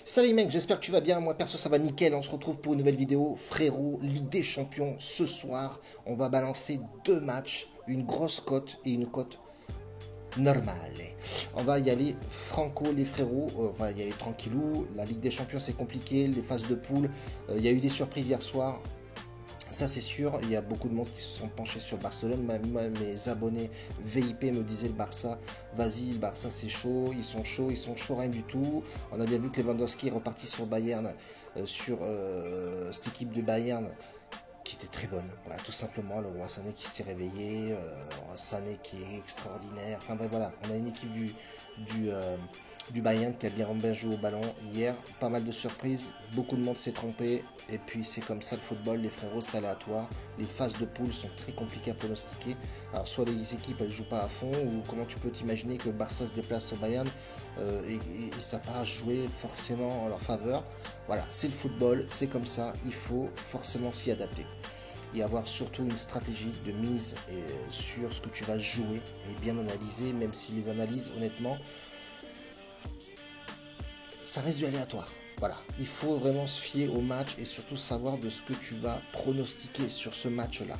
Salut mec, j'espère que tu vas bien. Moi perso ça va nickel. On se retrouve pour une nouvelle vidéo. Frérot, Ligue des Champions ce soir. On va balancer deux matchs, une grosse cote et une cote normale. On va y aller franco les frérots. On va y aller tranquillou. La Ligue des Champions c'est compliqué. Les phases de poule. Il y a eu des surprises hier soir. Ça c'est sûr, il y a beaucoup de monde qui se sont penchés sur Barcelone. Moi, mes abonnés VIP me disaient le Barça, vas-y, le Barça c'est chaud, ils sont chauds, rien du tout. On a bien vu que Lewandowski est reparti sur Bayern, sur cette équipe de Bayern qui était très bonne. Voilà, tout simplement, le roi Sané qui s'est réveillé, Sané qui est extraordinaire. Enfin bref, voilà, on a une équipe du, euh, du Bayern qui a bien joué au ballon hier. Pas mal de surprises, beaucoup de monde s'est trompé. Et puis c'est comme ça le football, les frérots, c'est aléatoire. Les phases de poule sont très compliquées à pronostiquer. Alors soit les équipes elles jouent pas à fond, ou comment tu peux t'imaginer que le Barça se déplace au Bayern et ça va pas jouer forcément en leur faveur. Voilà, c'est le football, c'est comme ça, il faut forcément s'y adapter. Et avoir surtout une stratégie de mise sur ce que tu vas jouer et bien analyser, même si les analyses, honnêtement, ça reste du aléatoire. Voilà, il faut vraiment se fier au match et surtout savoir de ce que tu vas pronostiquer sur ce match-là.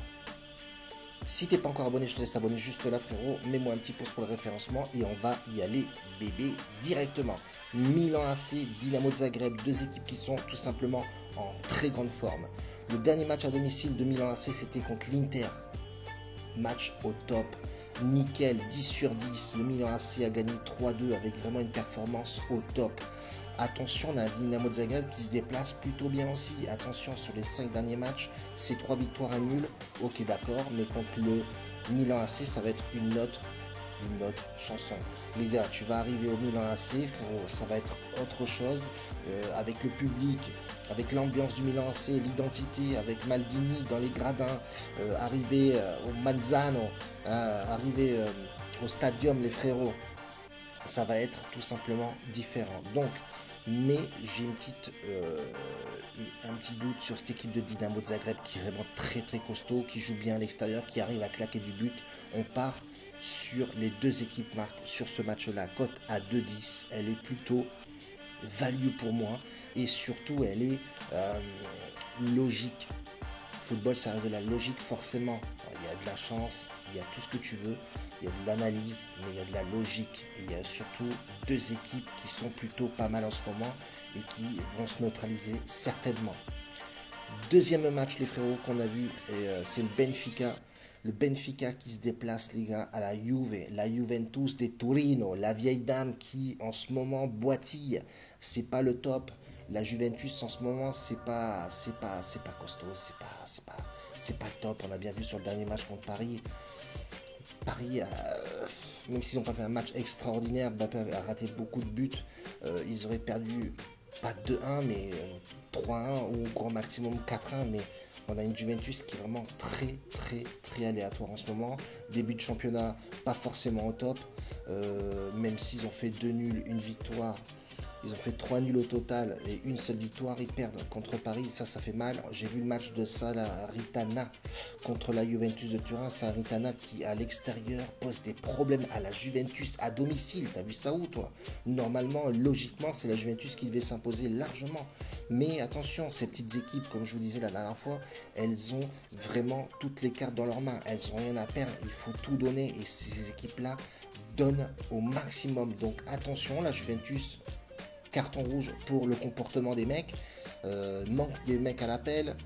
Si t'es pas encore abonné, je te laisse t'abonner juste là frérot, mets-moi un petit pouce pour le référencement et on va y aller bébé directement. Milan AC, Dynamo de Zagreb, deux équipes qui sont tout simplement en très grande forme. Le dernier match à domicile de Milan AC c'était contre l'Inter. Match au top, nickel, 10 sur 10. Le Milan AC a gagné 3-2 avec vraiment une performance au top. Attention, on a Dynamo de Zagreb qui se déplace plutôt bien aussi. Attention, sur les 5 derniers matchs, c'est 3 victoires à nul. Ok, d'accord, mais contre le Milan AC, ça va être une autre chanson. Les gars, tu vas arriver au Milan AC, frérot, ça va être autre chose. Avec le public, avec l'ambiance du Milan AC, l'identité, avec Maldini dans les gradins, arriver au Manzano, arriver au stadium, les frérots, ça va être tout simplement différent. Donc, mais j'ai un petit doute sur cette équipe de Dynamo de Zagreb qui est vraiment très très costaud, qui joue bien à l'extérieur, qui arrive à claquer du but. On part sur les deux équipes marques sur ce match-là. Cote à 2,10, elle est plutôt value pour moi et surtout elle est logique. Football, ça reste de la logique forcément. Il y a de la chance, il y a tout ce que tu veux, il y a de l'analyse, mais il y a de la logique. Et il y a surtout deux équipes qui sont plutôt pas mal en ce moment et qui vont se neutraliser certainement. Deuxième match, les frérots, qu'on a vu, c'est le Benfica. Le Benfica qui se déplace, les gars, à la Juve, la Juventus de Torino, la vieille dame qui, en ce moment, boitille. C'est pas le top. La Juventus, en ce moment, c'est pas costaud, c'est pas le top. On a bien vu sur le dernier match contre Paris. Paris, même s'ils n'ont pas fait un match extraordinaire, Mbappé a raté beaucoup de buts. Ils auraient perdu pas 2-1, mais 3-1 ou au grand maximum 4-1. Mais on a une Juventus qui est vraiment très, très, très aléatoire en ce moment. Début de championnat, pas forcément au top. Même s'ils ont fait 2 nuls, une victoire. Ils ont fait 3 nuls au total et une seule victoire. Ils perdent contre Paris. Ça fait mal. J'ai vu le match de Salernitana contre la Juventus de Turin. Salernitana qui, à l'extérieur, pose des problèmes à la Juventus à domicile. T'as vu ça où, toi? Normalement, logiquement, c'est la Juventus qui devait s'imposer largement. Mais attention, ces petites équipes, comme je vous disais la dernière fois, elles ont vraiment toutes les cartes dans leurs mains. Elles n'ont rien à perdre. Il faut tout donner. Et ces équipes-là donnent au maximum. Donc attention, la Juventus... Carton rouge pour le comportement des mecs, manque des mecs à l'appel,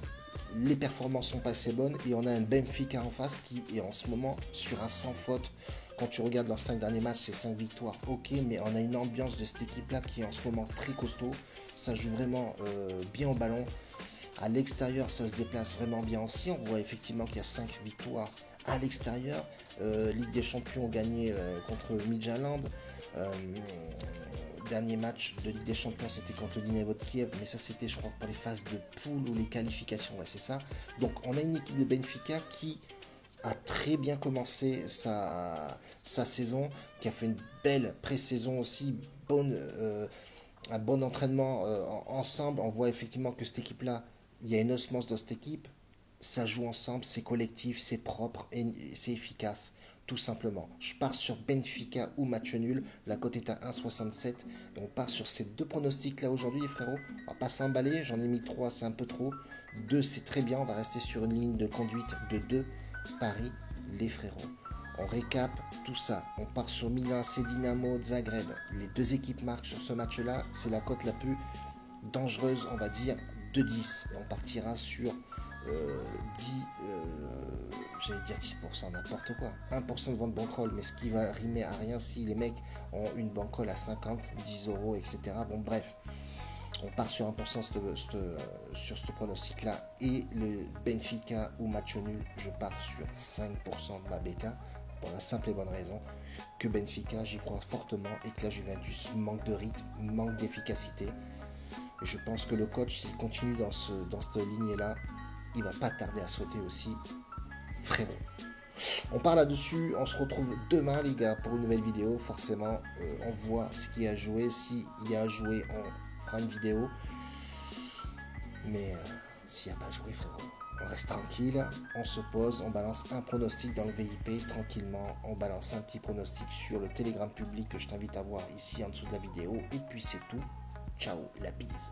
les performances sont pas assez bonnes et on a un Benfica en face qui est en ce moment sur un sans faute. Quand tu regardes leurs 5 derniers matchs, c'est 5 victoires, ok, mais on a une ambiance de cette équipe-là qui est en ce moment très costaud. Ça joue vraiment bien au ballon. À l'extérieur, ça se déplace vraiment bien aussi. On voit effectivement qu'il y a 5 victoires à l'extérieur. Ligue des Champions gagnée contre Midtjylland. Dernier match de Ligue des Champions, c'était contre Dynamo de Kiev, mais ça c'était je crois pour les phases de poule ou les qualifications, ouais, c'est ça. Donc on a une équipe de Benfica qui a très bien commencé sa saison, qui a fait une belle pré-saison aussi, un bon entraînement ensemble. On voit effectivement que cette équipe-là, il y a une osmose dans cette équipe, ça joue ensemble, c'est collectif, c'est propre et c'est efficace. tout simplement. Je pars sur Benfica ou match nul. La cote est à 1,67. Et on part sur ces deux pronostics là aujourd'hui, les frérots. On va pas s'emballer. J'en ai mis 3, c'est un peu trop. 2, c'est très bien. On va rester sur une ligne de conduite de 2. Paris, les frérots. On récap tout ça. On part sur Milan, c'est Dynamo, Zagreb. Les deux équipes marquent sur ce match-là. C'est la cote la plus dangereuse, on va dire, de 10. Et on partira sur 10, j'allais dire 10%, n'importe quoi. 1% de vente bankroll, mais ce qui va rimer à rien si les mecs ont une bankroll à 50, 10 euros, etc. Bon, bref. On part sur 1% sur ce pronostic-là. Et le Benfica ou match nul, je pars sur 5% de ma BK. Pour la simple et bonne raison que Benfica, j'y crois fortement et que la Juventus manque de rythme, manque d'efficacité. Et je pense que le coach, s'il continue dans cette lignée-là, il va pas tarder à sauter aussi, frérot. On part là-dessus, on se retrouve demain les gars pour une nouvelle vidéo. Forcément, on voit ce qu'il y a à jouer. S'il y a à jouer, on fera une vidéo. Mais s'il n'y a pas à jouer, frérot, on reste tranquille, on se pose, on balance un pronostic dans le VIP tranquillement, on balance un petit pronostic sur le Telegram public que je t'invite à voir ici en dessous de la vidéo. Et puis c'est tout. Ciao, la bise.